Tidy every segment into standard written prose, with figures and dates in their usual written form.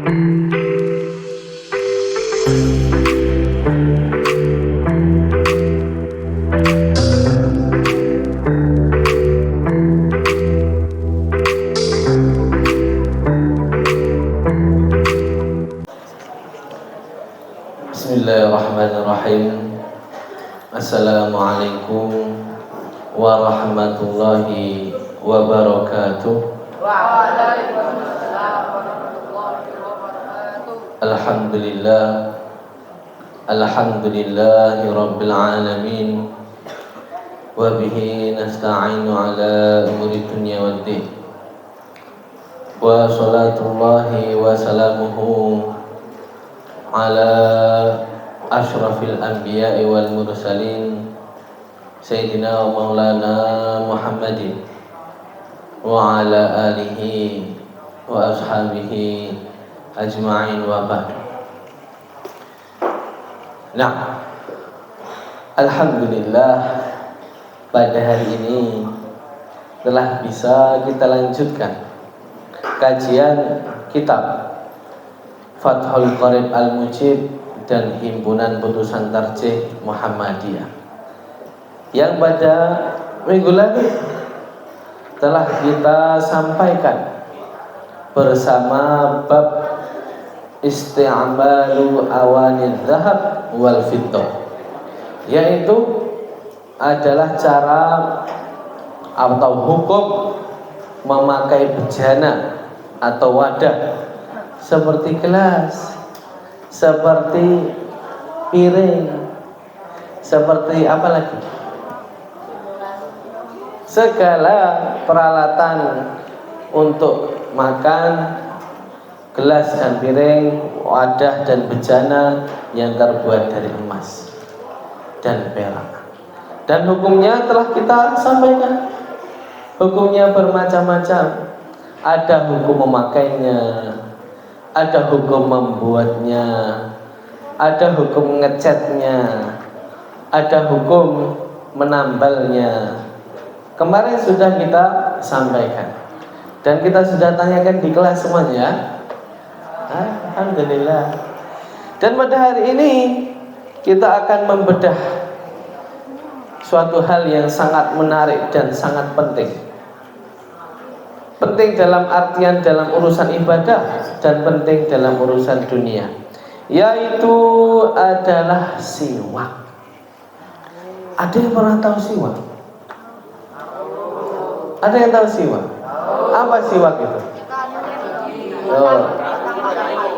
Bismillahirrahmanirrahim. Assalamualaikum warahmatullahi wabarakatuh. Waalaikumsalam warahmatullahi wabarakatuh. Alhamdulillah, alhamdulillahi rabbil alamin. Wa bihi nasta'inu ala umuri dunya waddin. Wa salatullahi wa salamuhu ala ashrafil anbiya'i wal mursalin Sayyidina wa maulana Muhammadin wa ala alihi wa ashabihi ajma'in wa ba'd. Nah, alhamdulillah pada hari ini telah bisa kita lanjutkan kajian kitab Fathul Qarib Al-Mujib dan Himpunan Putusan Tarjih Muhammadiyah yang pada minggu lalu telah kita sampaikan bersama bab isti'malu awanid zahab wal fiddah, yaitu adalah cara atau hukum memakai bejana atau wadah seperti gelas, seperti piring, seperti apa lagi? Segala peralatan untuk makan, gelas dan piring, wadah dan bejana yang terbuat dari emas dan perak. Dan hukumnya telah kita sampaikan. Hukumnya bermacam-macam. Ada hukum memakainya, ada hukum membuatnya, ada hukum ngecatnya, ada hukum menambalnya. Kemarin sudah kita sampaikan dan kita sudah tanyakan di kelas semuanya. Alhamdulillah. Dan pada hari ini kita akan membedah suatu hal yang sangat menarik dan sangat penting. Penting dalam artian dalam urusan ibadah dan penting dalam urusan dunia, yaitu adalah siwak. Ada yang pernah tahu siwak? Ada yang tahu siwak? Apa siwak itu? Oh,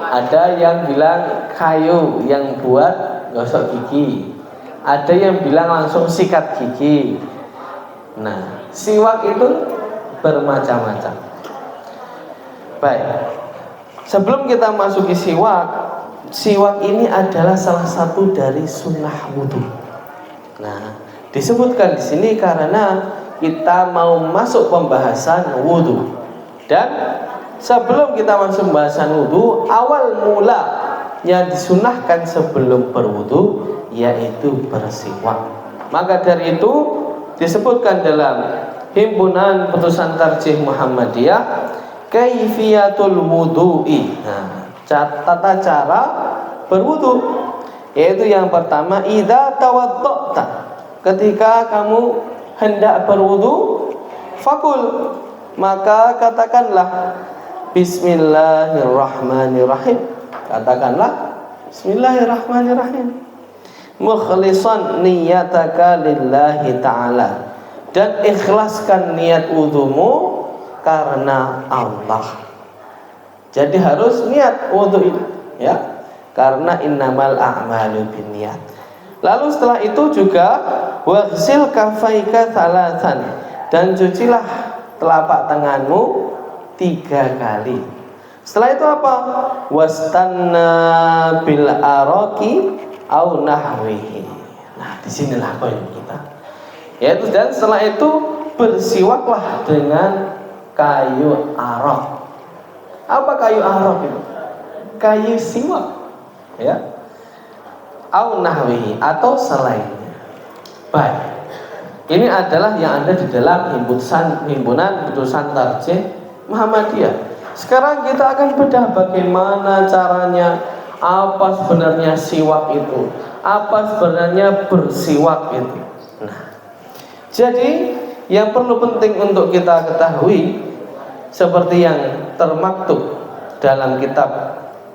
ada yang bilang kayu yang buat gosok gigi, ada yang bilang langsung sikat gigi. Nah, siwak itu bermacam-macam. Baik, sebelum kita masuki siwak, siwak ini adalah salah satu dari sunnah wudhu. Nah, disebutkan di sini karena kita mau masuk pembahasan wudhu. Dan sebelum kita masuk pembahasan wudhu, awal mula yang disunahkan sebelum berwudhu yaitu bersiwak. Maka dari itu disebutkan dalam Himpunan Putusan Tarjih Muhammadiyah kaifiyatul wudu'i. Nah, tata cara berwudu, yaitu yang pertama idza tawadda'ta, ketika kamu hendak berwudu, fakul, maka katakanlah bismillahirrahmanirrahim. Katakanlah bismillahirrahmanirrahim, mukhlishan niyataka lillahi ta'ala, dan ikhlaskan niat wudumu karena Allah. Jadi harus niat wudu itu, ya, karena innamal a'malu binniyat. Lalu setelah itu juga waghsil kafaika thalathan, dan cucilah telapak tanganmu 3 kali. Setelah itu apa? Wastanna bil araqi au nahwihi. Nah, disinilah poin kita. Yaitu, dan setelah itu bersiwaklah dengan kayu araq. Apa kayu araq itu? Kayu siwak, ya. Au nahwihi, atau selainnya. Baik. Ini adalah yang ada di dalam himpunan Putusan Tarjih Muhammadiyah. Sekarang kita akan bedah bagaimana caranya, apa sebenarnya siwak itu, apa sebenarnya bersiwak itu. Nah, jadi yang perlu penting untuk kita ketahui, seperti yang termaktub dalam kitab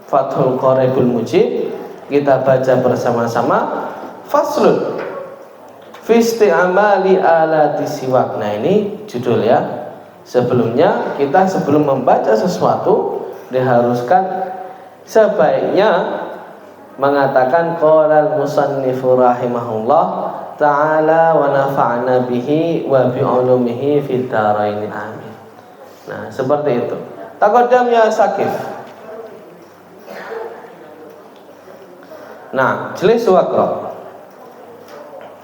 Fathul Qoribul Mujib, kita baca bersama-sama. Faslun fi isti'mali alati siwak. Nah, ini judul ya. Sebelumnya kita sebelum membaca sesuatu diharuskan sebaiknya mengatakan qala al-musannifu rahimahullah ta'ala wa nafa'na bihi wa bi ulumihi fid dharain amin. Nah, seperti itu. Taqaddam ya Sakif. Nah, jelis waqra.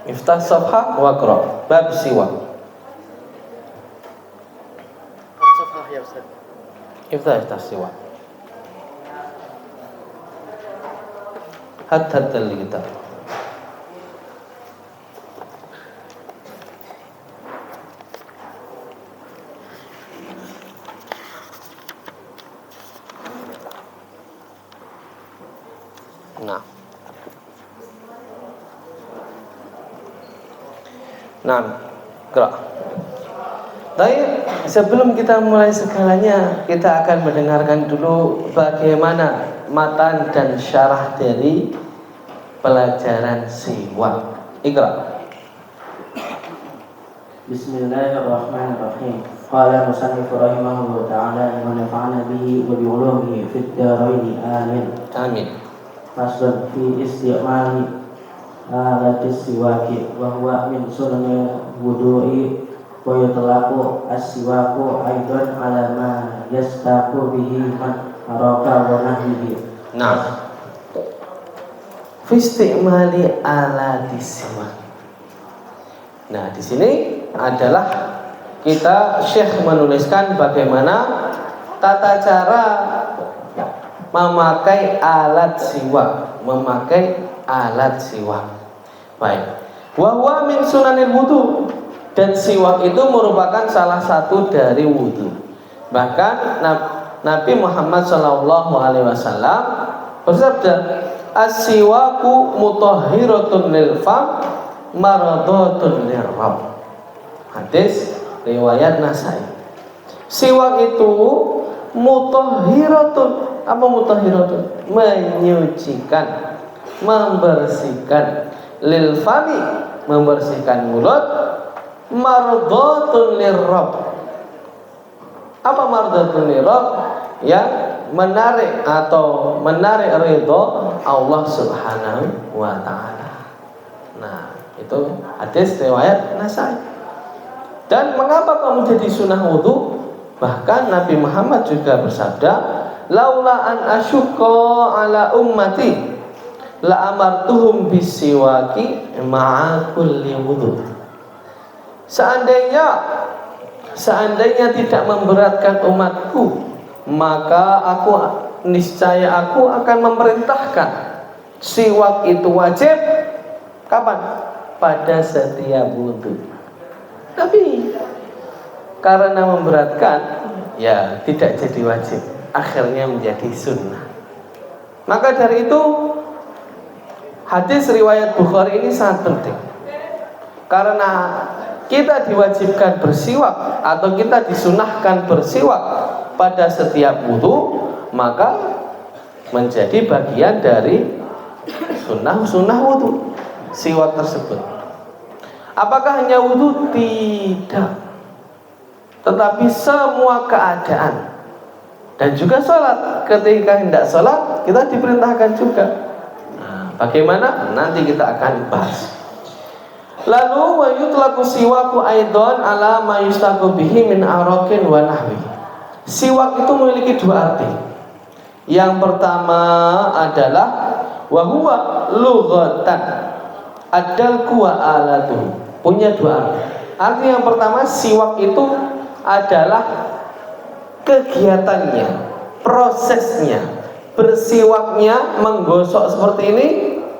Iftah safhah waqra. Bab siwak. Safhah ya Ustaz. Iftah siwak. Hatta kita. Nah, gerak. Tapi sebelum kita mulai segalanya, kita akan mendengarkan dulu bagaimana matan dan syarah dari pelajaran siwak. Iqra. Bismillahirrahmanirrahim. Qala musannif rahimahullah ta'ala wa nafa'na bihi wa bi ulumihi fid dharain amin. Amin. Fasl fi isti'mali alatis siwaki wa huwa min sunani wudu'i wa yutlaqu as-siwaku aidan ala ma yastaqu bihi man haraka wa nahwihi. Nah, fi isti'mali alatis siwak. Nah, di sini adalah kita Syekh menuliskan bagaimana tata cara memakai alat siwak, Baik. Wa huwa min sunanil wudu, dan siwak itu merupakan salah satu dari wudu. Bahkan Nabi Muhammad SAW bersabda, as-siwaku mutahhiratun lil fam maradatun lirrab. Hadis riwayat Nasai. Siwak itu mutahhiratun. Apa mutahhiratun? Menyucikan, membersihkan. Lil fami, membersihkan mulut. Mardatun lirrab. Apa mardatun lirrab? Ya, menarik ridho Allah Subhanahu wa ta'ala. Nah, itu hadis riwayat Nasai. Dan mengapa kamu jadi sunnah wudu? Bahkan Nabi Muhammad juga bersabda, laula an asyqa ala ummati la amartuhum bisiwaki ma'a kulli wudu. Seandainya tidak memberatkan umatku, maka niscaya aku akan memerintahkan siwak itu wajib. Kapan? Pada setiap wudu. Tapi karena memberatkan, ya tidak jadi wajib, akhirnya menjadi sunnah. Maka dari itu hadis riwayat Bukhari ini sangat penting, karena kita diwajibkan bersiwak atau kita disunahkan bersiwak pada setiap wudu, maka menjadi bagian dari sunnah wudu siwak tersebut. Apakah hanya wudu? Tidak, tetapi semua keadaan dan juga sholat. Ketika hendak sholat, kita diperintahkan juga. Nah, bagaimana? Nanti kita akan bahas. Lalu wa yutlaqu siwaku aidan ala ma yustaqu bihi min araqin wa nahwi. Siwak itu memiliki dua arti. Yang pertama adalah wa huwa lughatan adalku wa alatu. Punya dua arti. Arti yang pertama, siwak itu adalah kegiatannya, prosesnya, bersiwaknya, menggosok seperti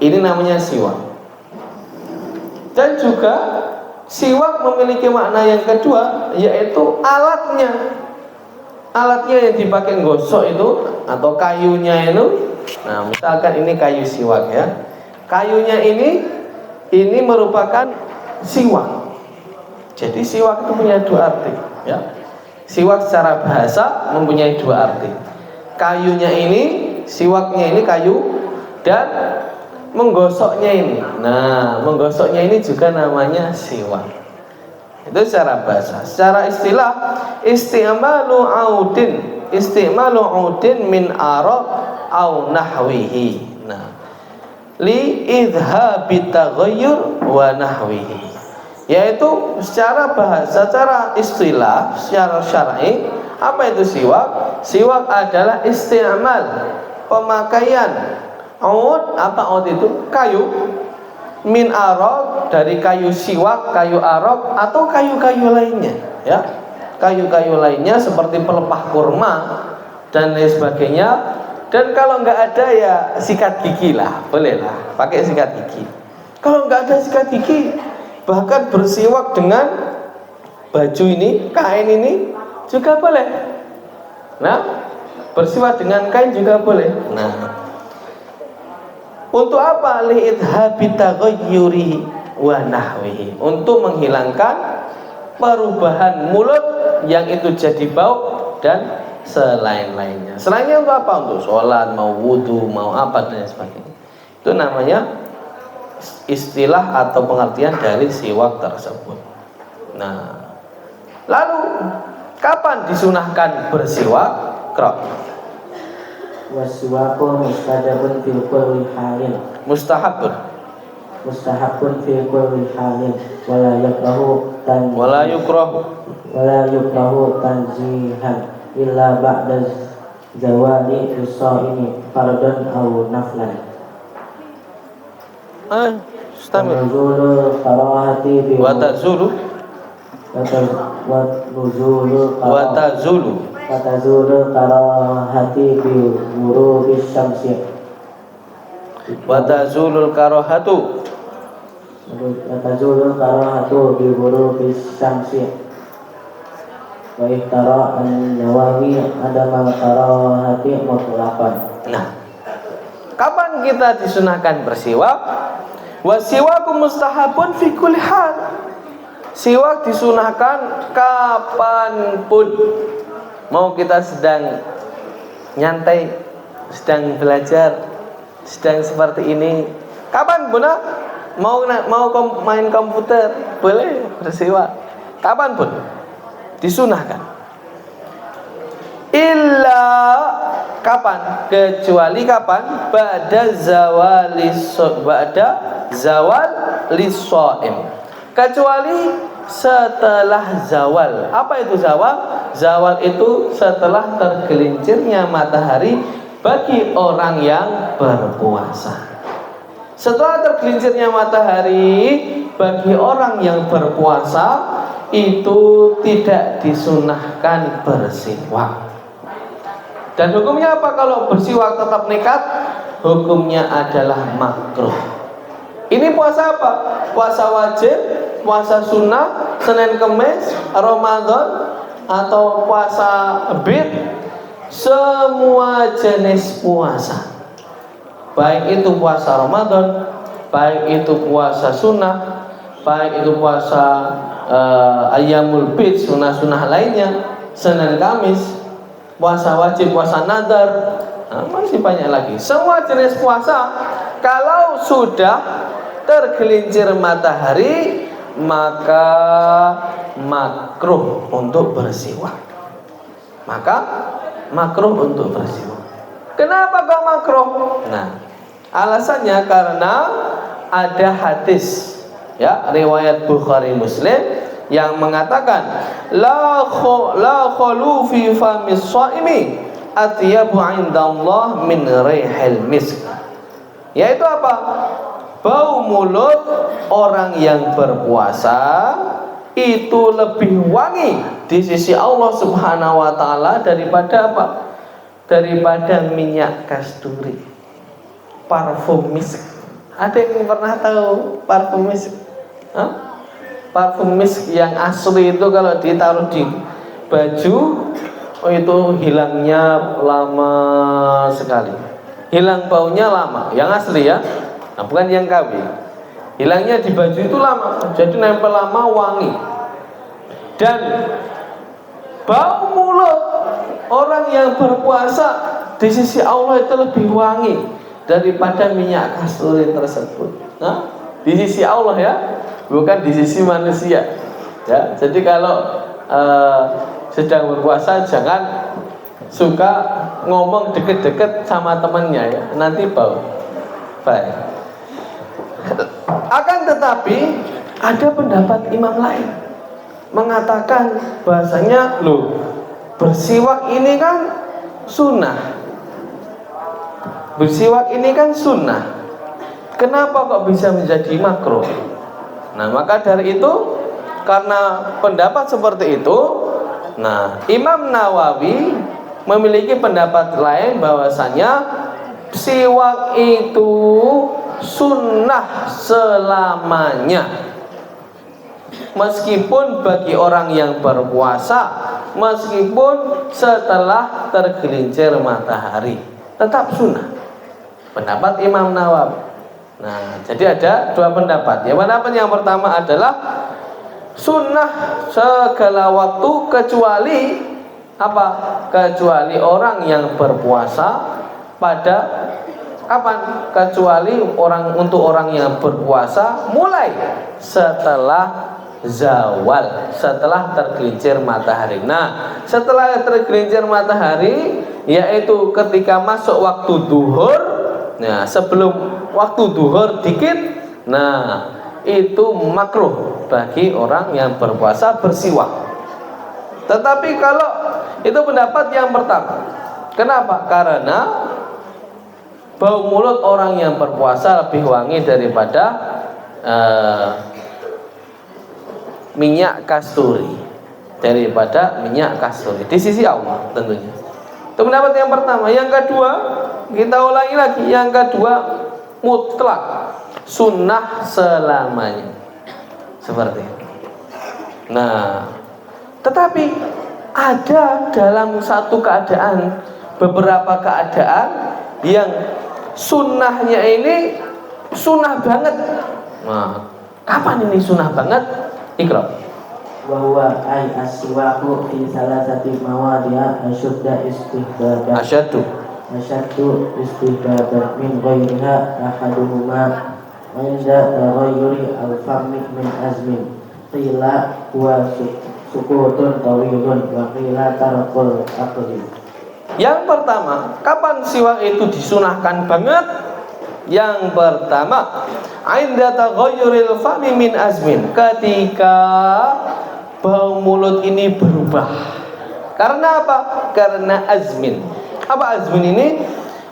ini namanya siwak. Dan juga siwak memiliki makna yang kedua, yaitu alatnya. alatnya yang dipakai gosok itu atau kayunya itu, nah misalkan ini kayu siwak ya, kayunya ini merupakan siwak. Jadi siwak itu punya dua arti ya. Siwak secara bahasa mempunyai dua arti. Kayunya ini, siwaknya ini kayu, dan menggosoknya ini. Nah, menggosoknya ini juga namanya siwak. Itu secara bahasa. Secara istilah, isti'malu audin min araq au nahwihi. Nah, li idhabi taghayyur wa nahwihi. Yaitu secara bahasa, secara istilah, secara syar'i, apa itu siwak? Siwak adalah isti'mal, pemakaian aud. Apa aud itu? Kayu. Min araq, dari kayu siwak, kayu araq, atau kayu-kayu lainnya ya. Kayu-kayu lainnya seperti pelepah kurma dan lain sebagainya. Dan kalau nggak ada ya sikat gigi lah, boleh lah pakai sikat gigi. Kalau nggak ada sikat gigi, bahkan bersiwak dengan baju ini, kain ini juga boleh. Nah, bersiwak dengan kain juga boleh. Nah, untuk apa? Li'idhabi taghayyuri wa nahwihi, untuk menghilangkan perubahan mulut yang itu jadi bau dan selain-lainnya. Selainnya untuk apa? Untuk sholat, mau wudu, mau apa dan sebagainya. Itu namanya istilah atau pengertian dari siwak tersebut. Nah, lalu kapan disunahkan bersiwak? Qra. Waswaku mustahhabun fi kulli halin. Mustahabun. Mustahabun fi kulli halin wala yakrahu tanzihan illa ba'da zawali usaini fardun aw naflan. Nuzulu karahati bi wa tazulu karahati bi ghurubi syamsi wa tazulul karahatu bi ghurubi syamsi wa ihtara an-Nawawi adama karahati mutlaqan. Nah, kapan kita disunahkan bersiwak? Wasiwaku mustahabun fi kulli hal. Siwak disunahkan kapanpun. Mau kita sedang nyantai, sedang belajar, sedang seperti ini, kapan Bunda? Mau main komputer, boleh bersiwak. Kapanpun disunahkan. Illa kapan? Kecuali kapan? Ba'da zawal lis-shaim. Kecuali setelah zawal. Apa itu zawal? Zawal itu setelah tergelincirnya matahari bagi orang yang berpuasa. Setelah tergelincirnya matahari bagi orang yang berpuasa, itu tidak disunahkan bersiwak. Dan hukumnya apa kalau bersiwak tetap nekat? Hukumnya adalah makruh. Ini puasa apa? Puasa wajib, puasa sunnah, Senin Kemis, Ramadan, atau puasa bid, semua jenis puasa. Baik itu puasa Ramadan, baik itu puasa sunnah, baik itu puasa ayyamul bid, sunnah-sunnah lainnya, Senin Kamis, puasa wajib, puasa nadar, masih banyak lagi. Semua jenis puasa kalau sudah tergelincir matahari maka makruh untuk bersiwak. Maka makruh untuk bersiwak. Kenapa kok makruh? Nah, alasannya karena ada hadis ya, riwayat Bukhari Muslim yang mengatakan la khulu fi famis shaimi atyabu 'indallah min rihil misk. Yaitu apa? Bau mulut orang yang berpuasa itu lebih wangi di sisi Allah Subhanahu wa taala daripada apa? Daripada minyak kasturi, parfum misk. Ada yang pernah tahu parfum misk? Parfum misk yang asli itu kalau ditaruh di baju oh itu hilangnya lama sekali, hilang baunya lama, yang asli ya, nah, bukan yang KB. Hilangnya di baju itu lama, jadi nempel lama, wangi. Dan bau mulut orang yang berpuasa di sisi Allah itu lebih wangi daripada minyak kasturi tersebut. Nah, di sisi Allah ya, bukan di sisi manusia. Ya, jadi kalau sedang berpuasa jangan suka ngomong deket-deket sama temannya ya, nanti bau. Baik. Akan tetapi ada pendapat imam lain mengatakan bahasanya loh, bersiwak ini kan sunnah. Bersiwak ini kan sunnah. Kenapa kok bisa menjadi makruh? Nah, maka dari itu, karena pendapat seperti itu, nah, Imam Nawawi memiliki pendapat lain bahwasanya siwak itu sunnah selamanya. Meskipun bagi orang yang berpuasa, meskipun setelah tergelincir matahari, tetap sunnah. Pendapat Imam Nawawi. Nah, jadi ada dua pendapat. Yang pendapat yang pertama adalah sunnah segala waktu kecuali apa? Kecuali orang yang berpuasa pada kapan? Kecuali untuk orang yang berpuasa mulai setelah zawal, setelah tergelincir matahari. Nah, setelah tergelincir matahari, yaitu ketika masuk waktu duhur. Nah, sebelum waktu duhur dikit, nah itu makruh bagi orang yang berpuasa bersiwak. Tetapi kalau itu pendapat yang pertama. Kenapa? Karena bau mulut orang yang berpuasa lebih wangi daripada minyak kasturi, daripada minyak kasturi di sisi Allah tentunya. Itu pendapat yang pertama. Yang kedua, kita ulangi lagi. Yang kedua, mutlak sunnah selamanya, seperti itu. Nah, tetapi ada dalam satu keadaan, beberapa keadaan yang sunnahnya ini sunnah banget. Nah, kapan ini sunnah banget? Iqra. Bahwa ay aswaku fi salasati mawadi'a asyadda istihbaban asyaddu istihbaban min ghairiha ahaduhuma inda taghayyuri al-fami min azmin qila huwa sukutun tawilun wa qila tarkul aqli. Yang pertama, kapan siwak itu disunahkan banget? Yang pertama, inda taghayyuril fami min azmin, ketika bau mulut ini berubah. Karena apa? Karena azmin. Apa azmin ini?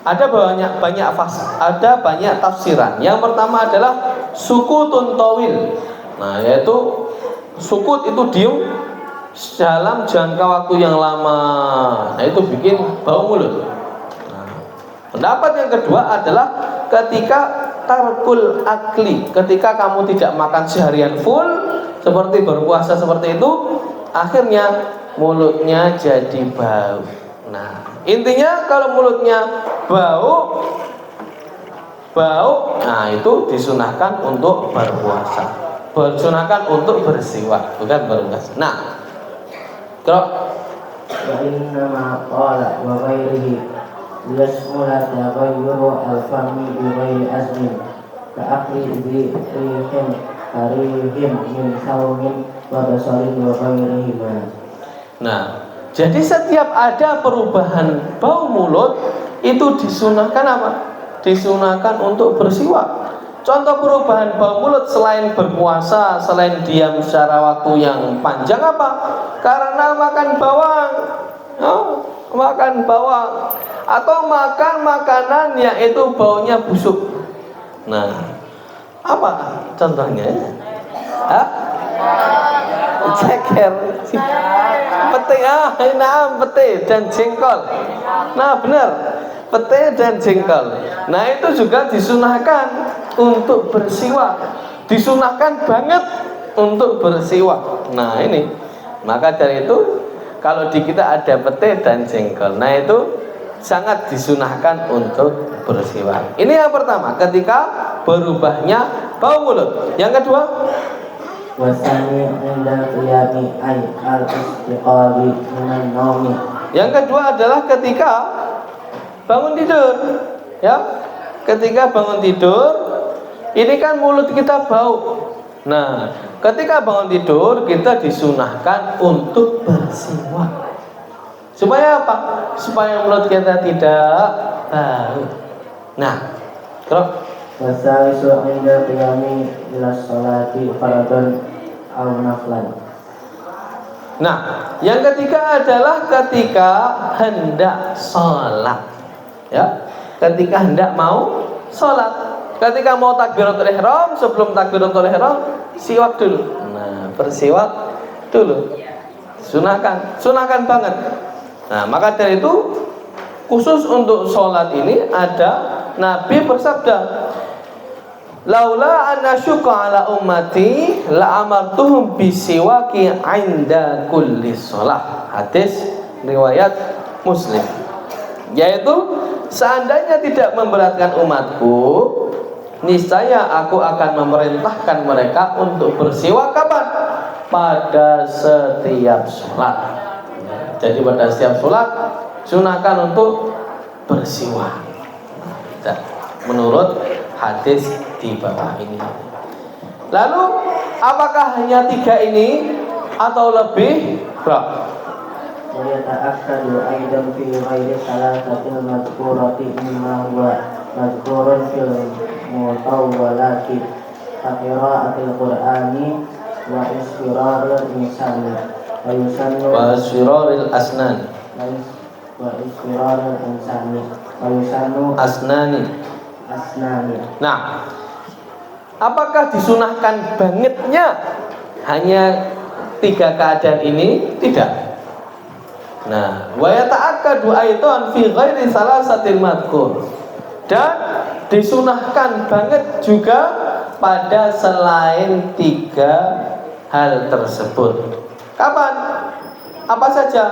Ada banyak tafsiran. Yang pertama adalah sukutun tawil. Nah, yaitu sukut itu diem dalam jangka waktu yang lama. Nah, itu bikin bau mulut. Nah, pendapat yang kedua adalah ketika tarkul akli, ketika kamu tidak makan seharian full seperti berpuasa seperti itu, akhirnya mulutnya jadi bau. Nah, intinya kalau mulutnya bau, nah itu disunahkan untuk berpuasa, disunahkan untuk bersiwak, bukan berpuasa. Nah, kalau wa inna ma qala wa ghairihi yasmula taghayyuru al-fami bi ghairi azmin ka akli bi rihim harihim min saumin wa basarin wa ghairihima. Nah, jadi setiap ada perubahan bau mulut itu disunahkan apa? Disunahkan untuk bersiwak. Contoh perubahan bau mulut selain berpuasa, selain diam secara waktu yang panjang apa? Karena makan bawang, makan bawang, atau makan makanan yang itu baunya busuk. Nah, apa contohnya? Hah? Ceker, pete, pete dan jengkol. Nah, benar, pete dan jengkol. Nah, itu juga disunahkan untuk bersiwak, disunahkan banget untuk bersiwak. Nah, ini maka dari itu kalau di kita ada pete dan jengkol. Nah itu sangat disunahkan untuk bersiwak. Ini yang pertama, ketika berubahnya bau mulut. Yang kedua, wasani inda qiyami ay al-istiqali minan naumi. yang kedua adalah ketika bangun tidur, ya. Ketika bangun tidur, ini kan mulut kita bau. Nah, ketika bangun tidur kita disunahkan untuk bersiwak. Supaya apa? Supaya mulut kita tidak bau. Nah, terus Wasalisu inda qiyami ila sholati faradun aw naflan. Nah, yang ketiga adalah ketika hendak sholat, ya. Ketika hendak mau sholat, ketika mau takbiratul ihram, sebelum takbiratul ihram, siwak dulu. Nah, bersiwak dulu. Sunahkan banget. Nah, maka dari itu khusus untuk sholat ini ada Nabi bersabda, laula an asyqa ala ummati la amartuhum bisiwaki 'inda kulli shalah. Hadis riwayat Muslim. Yaitu seandainya tidak memberatkan umatku, niscaya aku akan memerintahkan mereka untuk bersiwak kapan? Pada setiap sholat. Jadi pada setiap sholat sunahkan untuk bersiwak. Menurut hadis di bawah ini. Lalu apakah hanya 3 ini atau lebih? Wa yata'akkadu aidan fi ghairi salasatil madhkurati mimma huwa madhkurun fil mutawwalati qira'atil qur'ani wa isfiraril insani wa yusannu Wa asfiraril asnan. wa isfiraril insani wa yusannu Asnani. Nah, apakah disunahkan bangetnya hanya 3 keadaan ini? Tidak. Nah, wa yata'akkadu aidan fi ghairi salasatil madhkur. Dan disunahkan banget juga pada selain 3 hal tersebut. Kapan? Apa saja?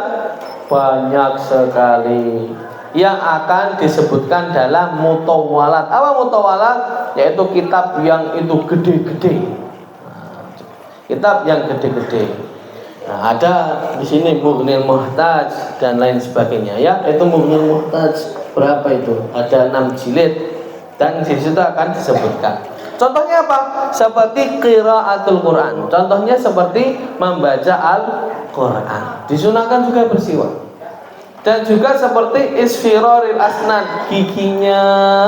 Banyak sekali yang akan disebutkan dalam mutawwalat. Apa mutawwalat? Yaitu kitab yang itu gede-gede. Kitab yang gede-gede. Nah, ada di sini Mughnil Muhtaj dan lain sebagainya, ya. Itu Mughnil Muhtaj berapa itu? Ada 6 jilid dan di situ akan disebutkan. Contohnya apa? Seperti qiraatul Quran. Contohnya seperti membaca Al-Quran. Disunahkan juga bersiwak. Dan juga seperti isfiraril asnan, giginya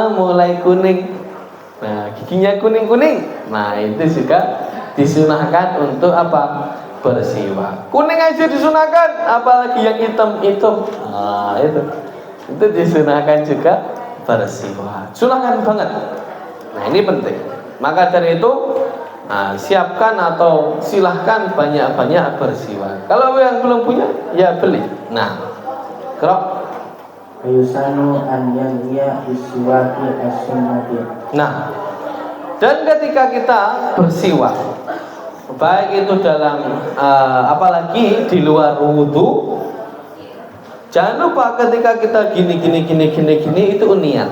mulai kuning. Nah, giginya kuning-kuning. Nah, itu juga disunahkan untuk apa? Bersiwak. Kuning aja disunahkan, apalagi yang hitam-hitam. Nah, itu disunahkan juga bersiwak. Sunahkan banget. Nah, ini penting. Maka dari itu, siapkan atau silahkan banyak-banyak bersiwak. Kalau yang belum punya, ya beli. Nah, kerok. Yusanu an yanhiya bisiwaki as-sunnati. Nah, dan ketika kita bersiwak, baik itu dalam apalagi di luar wudu, jangan lupa ketika kita gini itu niat,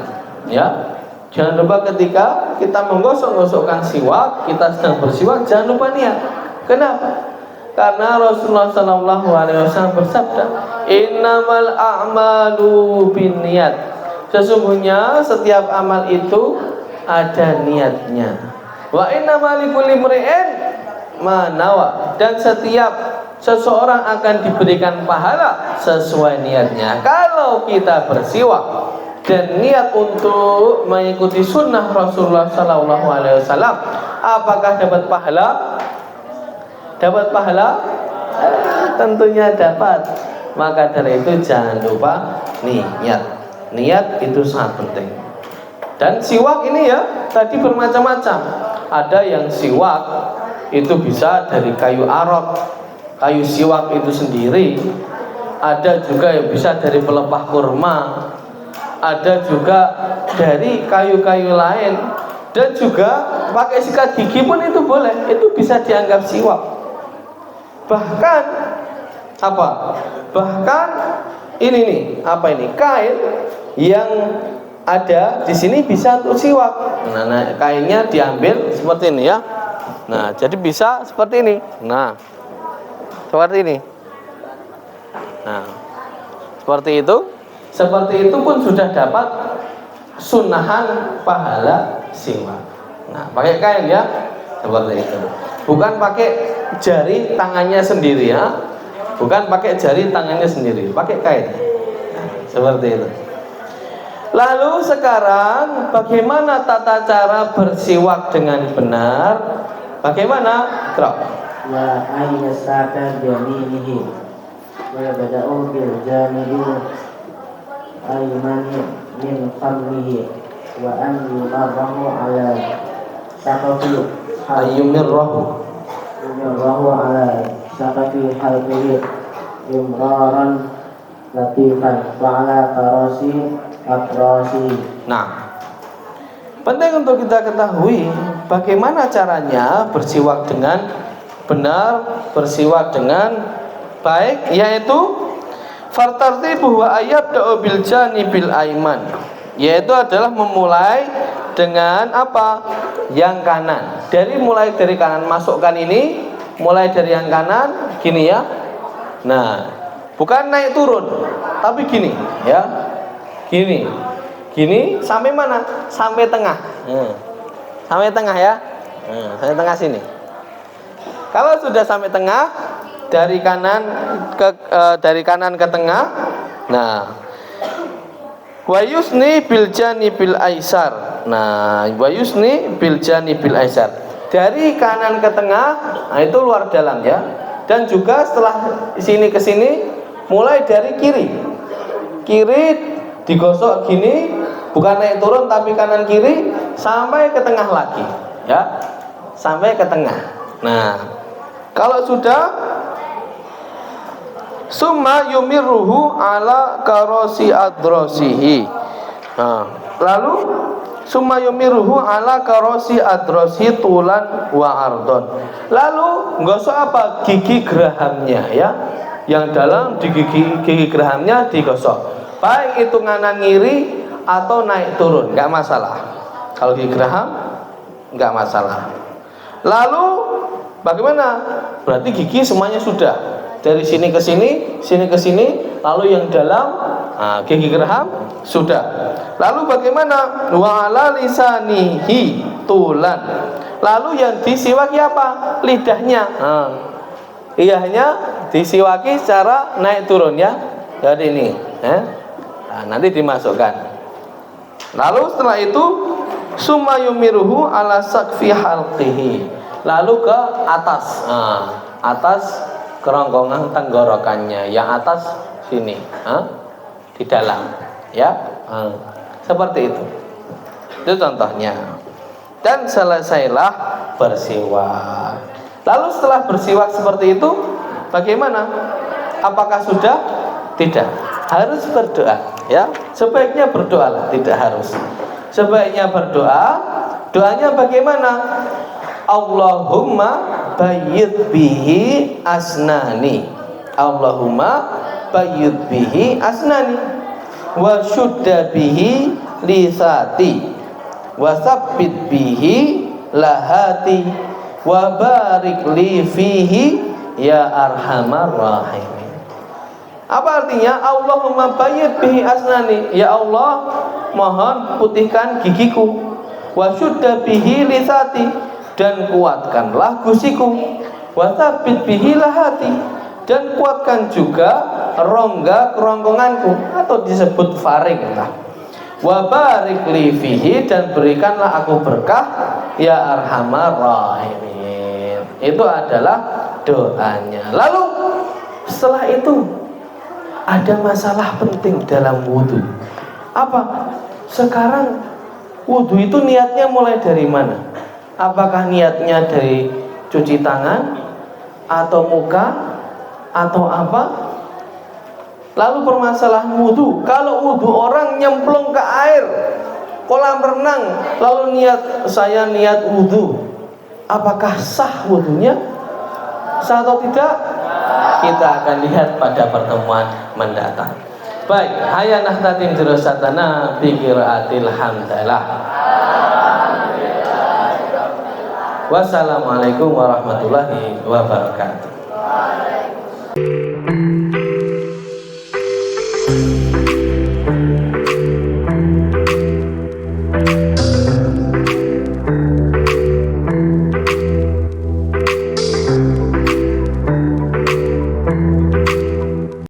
ya. Jangan lupa ketika kita menggosok-gosokkan siwak, kita sedang bersiwak, jangan lupa niat. Kenapa? Karena Rasulullah SAW bersabda, innamal a'malu binniyat. Sesungguhnya setiap amal itu ada niatnya. Wa innamal likulli imri'in ma nawa. Dan setiap seseorang akan diberikan pahala sesuai niatnya. Kalau kita bersiwak dan niat untuk mengikuti sunnah Rasulullah SAW, apakah dapat pahala? Dapat pahala? Tentunya dapat. Maka dari itu jangan lupa niat. Niat itu sangat penting. Dan siwak ini ya tadi bermacam-macam. Ada yang siwak itu bisa dari kayu arok, kayu siwak itu sendiri. Ada juga yang bisa dari pelepah kurma. Ada juga dari kayu-kayu lain. Dan juga pakai sikat gigi pun itu boleh. Itu bisa dianggap siwak. Bahkan Apa? Bahkan ini nih, apa ini? Kain yang ada di sini bisa untuk siwak. Nah, kainnya diambil seperti ini ya. Nah, jadi bisa seperti ini. Nah, seperti ini. Nah, seperti itu. Seperti itu pun sudah dapat sunahan pahala siwak. Nah, pakai kain ya, seperti itu. Bukan pakai jari tangannya sendiri ya. Bukan pakai jari tangannya sendiri, pakai kain. Nah, seperti itu. Lalu sekarang bagaimana tata cara bersiwak dengan benar? Bagaimana? Krok. Wa ayyasaka biyaminihi wa bada'u bil janibi aymani min fammihi wa an yumarrahu ala saqafi Ayyumirrahu. yumarrahu ala saqafi halqihi imraran latifan wa ala tarasi atrasi. Nah, penting untuk kita ketahui bagaimana caranya bersiwak dengan benar, bersiwak dengan baik, yaitu fartartibu wa ayyabda'u bil janibil aiman, yaitu adalah memulai dengan apa? Yang kanan. Mulai dari kanan, masukkan ini, mulai dari yang kanan gini ya. Nah, bukan naik turun, tapi gini ya. Gini sampai mana? Sampai tengah. Sampai tengah ya. Sampai tengah sini. Kalau sudah sampai tengah, dari kanan ke tengah. Nah, wa yusni bil janibil aisar. Nah, wa yusni bil janibil aisar. Dari kanan ke tengah, nah itu luar dalam ya. Dan juga setelah sini ke sini, mulai dari kiri. Kiri digosok gini, bukan naik turun tapi kanan kiri sampai ke tengah lagi, ya, sampai ke tengah. Nah, kalau sudah, summa yumirruhu ala karosi adrosihi. Nah, lalu summa yumirruhu ala karosi adrosihi tulan wa ardon. Lalu gosok apa? Gigi gerahamnya ya, yang dalam di gigi gerahamnya digosok. Baik itu kanan kiri atau naik turun, nggak masalah. Kalau gigi geraham nggak masalah. Lalu bagaimana? Berarti gigi semuanya sudah, dari sini ke sini, sini ke sini. Lalu yang dalam, nah, gigi geraham sudah. Lalu bagaimana? Wa ala lisanihi tulan. Lalu yang disiwaki apa? Lidahnya. Iyahnya disiwaki secara naik turun ya. Jadi ini, nah, nanti dimasukkan. Lalu setelah itu summa yumiruhu ala sakfi halqihi. Lalu ke atas, atas kerongkongan tenggorokannya, yang atas sini, di dalam, ya, seperti itu. Itu contohnya. Dan selesailah bersiwak. Lalu setelah bersiwak seperti itu, bagaimana? Apakah sudah? Tidak. Harus berdoa, ya. Sebaiknya berdoalah, tidak harus. Sebaiknya berdoa. Doanya bagaimana? Allahumma bayyid bihi asnani. Allahumma bayyid bihi asnani wa syudda bihi lisati wa tsabbit bihi lahati wa barik li fihi ya arhamar rahimin. Apa artinya? Allahumma bayyid bihi asnani, ya Allah, mohon putihkan gigiku, wa syudda bihi lisati, dan kuatkanlah gusiku, wa tsabbit bihi lahati, dan kuatkan juga rongga kerongkonganku, atau disebut faring lah. Wa barik li fihi, dan berikanlah aku berkah ya arhamar rahimin. Itu adalah doanya. Lalu setelah itu ada masalah penting dalam wudhu. Apa? Sekarang wudhu itu niatnya mulai dari mana? Apakah niatnya dari cuci tangan, atau muka, atau apa? Lalu permasalahan wudhu. Kalau wudhu orang nyemplung ke air, kolam renang, lalu saya niat wudhu, apakah sah wudhunya? Sah atau tidak? kita akan lihat pada pertemuan mendatang. Baik, hayya nahtatim dirasatana bi qiraatil hamdalah. Wassalamualaikum warahmatullahi wabarakatuh.